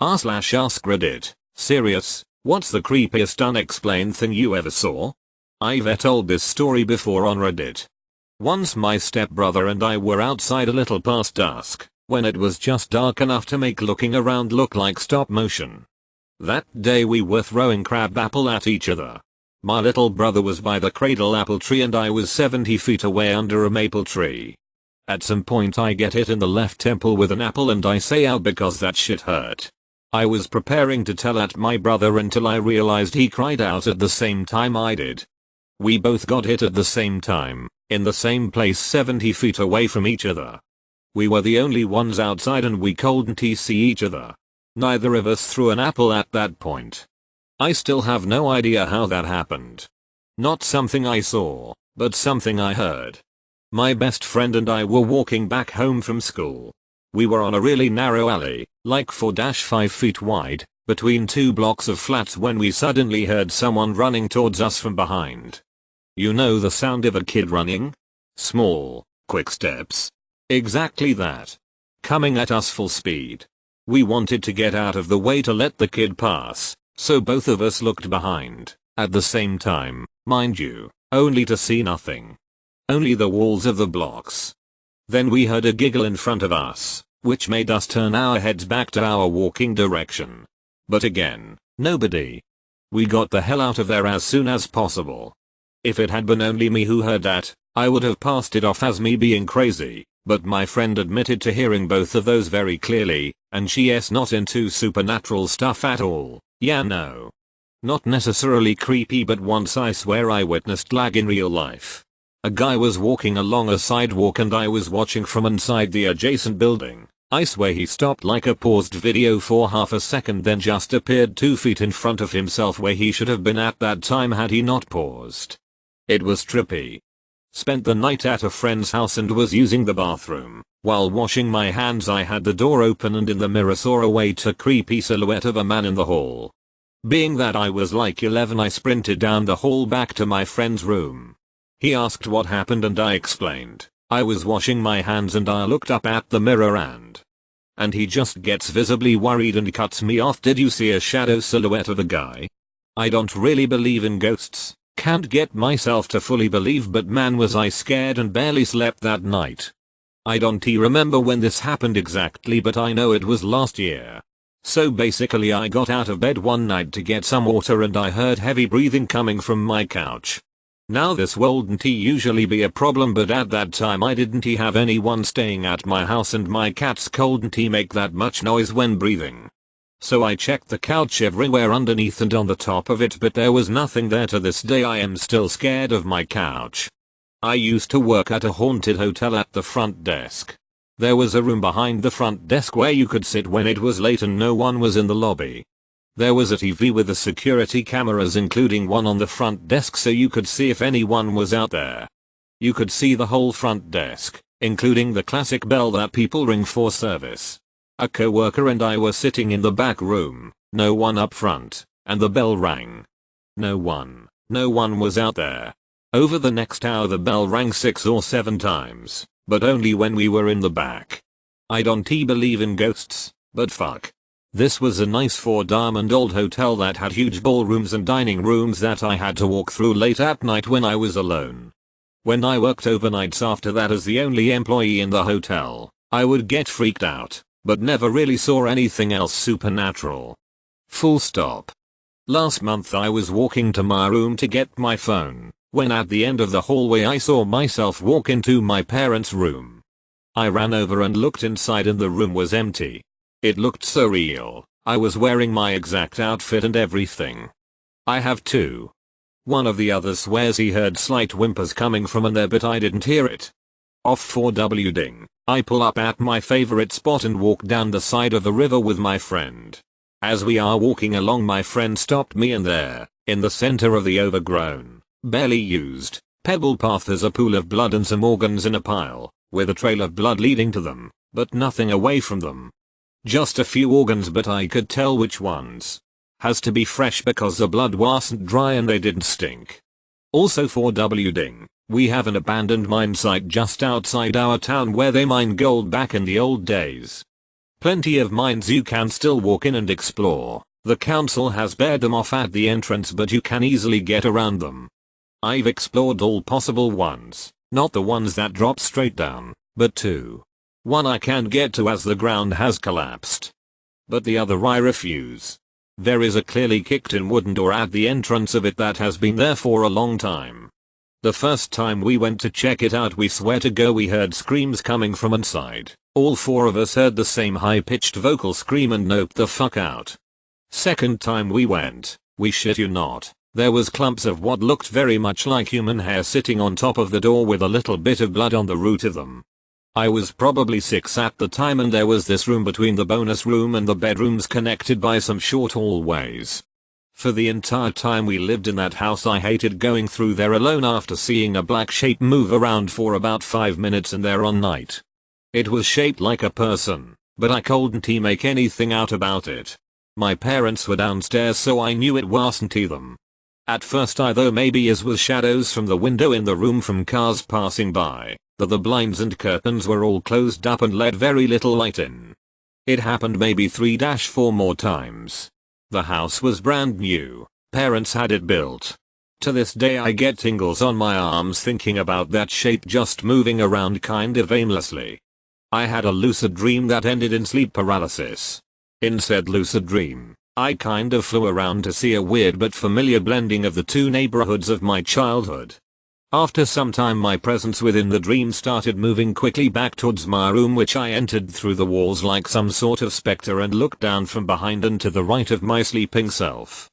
r/AskReddit. Serious, what's the creepiest unexplained thing you ever saw? I've told this story before on Reddit. Once my stepbrother and I were outside a little past dusk, when it was just dark enough to make looking around look like stop motion. That day we were throwing crab apple at each other. My little brother was by the cradle apple tree and I was 70 feet away under a maple tree. At some point I get hit in the left temple with an apple and I say ow because that shit hurt. I was preparing to tell at my brother until I realized he cried out at the same time I did. We both got hit at the same time, in the same place 70 feet away from each other. We were the only ones outside and we couldn't see each other. Neither of us threw an apple at that point. I still have no idea how that happened. Not something I saw, but something I heard. My best friend and I were walking back home from school. We were on a really narrow alley, like 4-5 feet wide, between two blocks of flats when we suddenly heard someone running towards us from behind. You know the sound of a kid running? Small, quick steps. Exactly that. Coming at us full speed. We wanted to get out of the way to let the kid pass, so both of us looked behind, at the same time, mind you, only to see nothing. Only the walls of the blocks. Then we heard a giggle in front of us, which made us turn our heads back to our walking direction. But again, nobody. We got the hell out of there as soon as possible. If it had been only me who heard that, I would have passed it off as me being crazy, but my friend admitted to hearing both of those very clearly, and she's not into supernatural stuff at all. Yeah, no. Not necessarily creepy, but once I swear I witnessed lag in real life. A guy was walking along a sidewalk and I was watching from inside the adjacent building. I swear he stopped like a paused video for half a second then just appeared 2 feet in front of himself where he should have been at that time had he not paused. It was trippy. Spent the night at a friend's house and was using the bathroom. While washing my hands I had the door open and in the mirror saw a white creepy silhouette of a man in the hall. Being that I was like 11 I sprinted down the hall back to my friend's room. He asked what happened and I explained. I was washing my hands and I looked up at the mirror and he just gets visibly worried and cuts me off. Did you see a shadow silhouette of a guy? I don't really believe in ghosts, can't get myself to fully believe, but man was I scared and barely slept that night. I don't remember when this happened exactly, but I know it was last year. So basically I got out of bed one night to get some water and I heard heavy breathing coming from my couch. Now this wouldn't usually be a problem, but at that time I didn't have anyone staying at my house and my cats couldn't make that much noise when breathing. So I checked the couch everywhere underneath and on the top of it, but there was nothing there. To this day I am still scared of my couch. I used to work at a haunted hotel at the front desk. There was a room behind the front desk where you could sit when it was late and no one was in the lobby. There was a TV with the security cameras, including one on the front desk, so you could see if anyone was out there. You could see the whole front desk, including the classic bell that people ring for service. A coworker and I were sitting in the back room, no one up front, and the bell rang. No one was out there. Over the next hour the bell rang 6 or 7 times, but only when we were in the back. I don't believe in ghosts, but fuck. This was a nice 4-diamond-old hotel that had huge ballrooms and dining rooms that I had to walk through late at night when I was alone. When I worked overnights after that as the only employee in the hotel, I would get freaked out, but never really saw anything else supernatural. Full stop. Last month I was walking to my room to get my phone, when at the end of the hallway I saw myself walk into my parents' room. I ran over and looked inside and the room was empty. It looked so real. I was wearing my exact outfit and everything. I have 2. One of the others swears he heard slight whimpers coming from in there, but I didn't hear it. Off 4W ding. I pull up at my favorite spot and walk down the side of the river with my friend. As we are walking along my friend stopped me and there, in the center of the overgrown, barely used, pebble path there's a pool of blood and some organs in a pile, with a trail of blood leading to them, but nothing away from them. Just a few organs, but I could tell which ones. Has to be fresh because the blood wasn't dry and they didn't stink. Also 4W ding. We have an abandoned mine site just outside our town where they mined gold back in the old days. Plenty of mines you can still walk in and explore. The council has barred them off at the entrance, but you can easily get around them. I've explored all possible ones, not the ones that drop straight down, but two. One I can get to as the ground has collapsed, but the other I refuse. There is a clearly kicked in wooden door at the entrance of it that has been there for a long time. The first time we went to check it out, we swear to go we heard screams coming from inside. All four of us heard the same high-pitched vocal scream and noped the fuck out. Second time we went, we shit you not, there was clumps of what looked very much like human hair sitting on top of the door with a little bit of blood on the root of them. I was probably 6 at the time, and there was this room between the bonus room and the bedrooms connected by some short hallways. For the entire time we lived in that house, I hated going through there alone after seeing a black shape move around for about 5 minutes in there on night. It was shaped like a person, but I couldn't make anything out about it. My parents were downstairs, so I knew it wasn't them. At first I thought maybe it was shadows from the window in the room from cars passing by, that the blinds and curtains were all closed up and let very little light in. It happened maybe 3-4 more times. The house was brand new. Parents had it built. To this day I get tingles on my arms thinking about that shape just moving around kind of aimlessly. I had a lucid dream that ended in sleep paralysis. In said lucid dream, I kind of flew around to see a weird but familiar blending of the two neighborhoods of my childhood. After some time my presence within the dream started moving quickly back towards my room, which I entered through the walls like some sort of specter and looked down from behind and to the right of my sleeping self.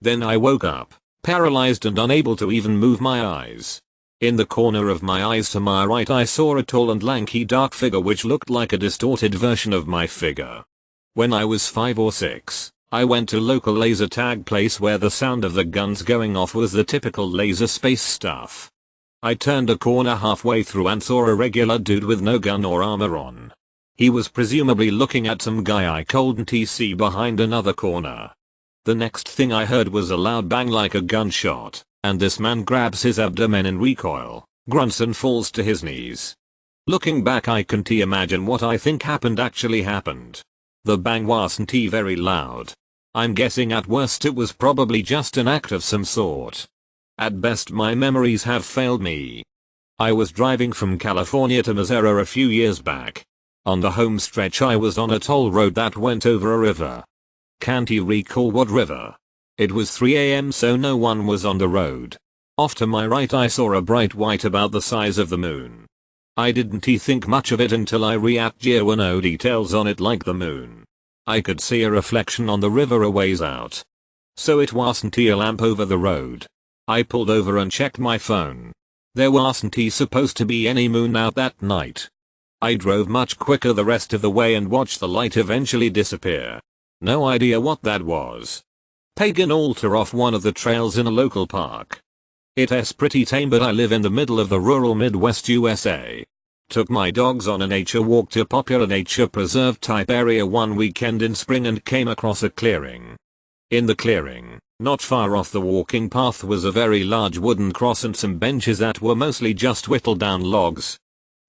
Then I woke up, paralyzed and unable to even move my eyes. In the corner of my eyes to my right I saw a tall and lanky dark figure which looked like a distorted version of my figure. When I was 5 or 6, I went to local laser tag place where the sound of the guns going off was the typical laser space stuff. I turned a corner halfway through and saw a regular dude with no gun or armor on. He was presumably looking at some guy I couldn't see behind another corner. The next thing I heard was a loud bang like a gunshot, and this man grabs his abdomen in recoil, grunts and falls to his knees. Looking back I can't imagine what I think actually happened. The bang wasn't very loud. I'm guessing at worst it was probably just an act of some sort. At best my memories have failed me. I was driving from California to Missouri a few years back. On the home stretch I was on a toll road that went over a river. Can't you recall what river? It was 3 AM, so no one was on the road. Off to my right I saw a bright white about the size of the moon. I didn't think much of it until I there were no details on it like the moon. I could see a reflection on the river a ways out. So it wasn't a lamp over the road. I pulled over and checked my phone. There wasn't supposed to be any moon out that night. I drove much quicker the rest of the way and watched the light eventually disappear. No idea what that was. Pagan altar off one of the trails in a local park. It's pretty tame, but I live in the middle of the rural Midwest USA. Took my dogs on a nature walk to a popular nature preserve type area one weekend in spring and came across a clearing. In the clearing, not far off the walking path, was a very large wooden cross and some benches that were mostly just whittled down logs.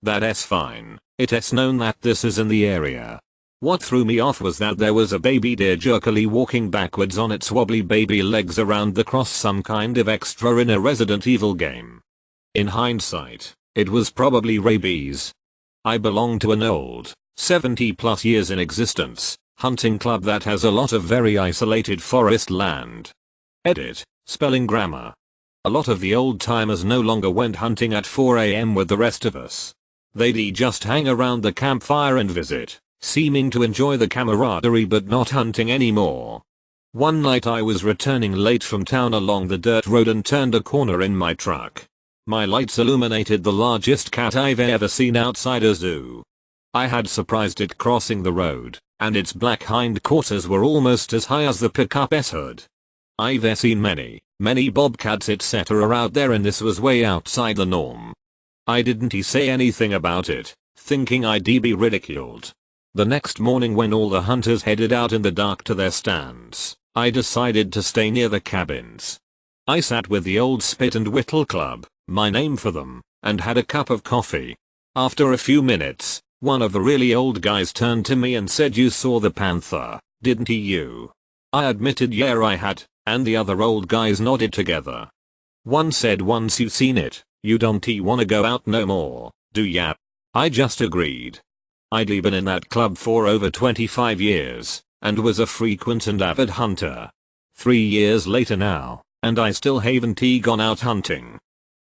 That's fine. It's known that this is in the area. What threw me off was that there was a baby deer jerkily walking backwards on its wobbly baby legs around the cross, some kind of extra in a Resident Evil game. In hindsight, it was probably rabies. I belong to an old, 70+ years in existence, hunting club that has a lot of very isolated forest land. Edit, spelling grammar. A lot of the old timers no longer went hunting at 4 AM with the rest of us. They'd just hang around the campfire and visit, seeming to enjoy the camaraderie but not hunting anymore. One night I was returning late from town along the dirt road and turned a corner in my truck. My lights illuminated the largest cat I've ever seen outside a zoo. I had surprised it crossing the road, and its black hindquarters were almost as high as the pickup's hood. I've seen many bobcats etc. out there, and this was way outside the norm. I didn't say anything about it, thinking I'd be ridiculed. The next morning when all the hunters headed out in the dark to their stands, I decided to stay near the cabins. I sat with the old Spit and Whittle Club, my name for them, and had a cup of coffee. After a few minutes, One of the really old guys turned to me and said, "You saw the panther, didn't you?" I admitted yeah I had, and the other old guys nodded together. One said, "Once you seen it, you don't wanna go out no more, do ya?" I just agreed. I'd been in that club for over 25 years, and was a frequent and avid hunter. 3 years later now, and I still haven't gone out hunting.